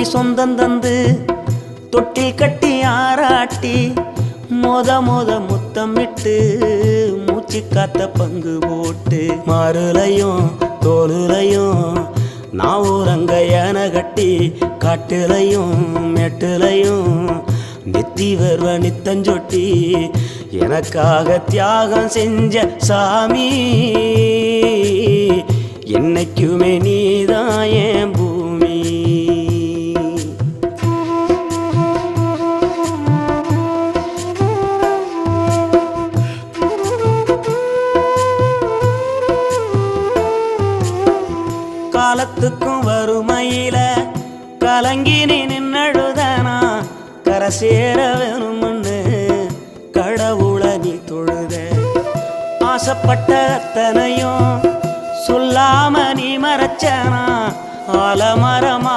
கோடி சொந்தம் தந்து தொட்டி கட்டி ஆராட்டி மொத முத்தமிட்டு மூச்சு காத்த பங்கு போட்டு மாறுலையும் தோலுலையும் நான் ஊரங்க யானை கட்டி காட்டுலையும் மெட்டுலையும் நெத்தி வருவ நித்தஞ்சொட்டி எனக்காக தியாகம் செஞ்ச சாமி என்னைக்குமே நீதான் என் பூமி. காலத்துக்கும் வறுமையில கலங்கி நீ நின்னழுதனா கரை சேர வேணும்னு கடவுளை நீ தொழுத ஆசைப்பட்ட அத்தனையும் சொல்லாம நீ மறைச்சனா ஆலமரமா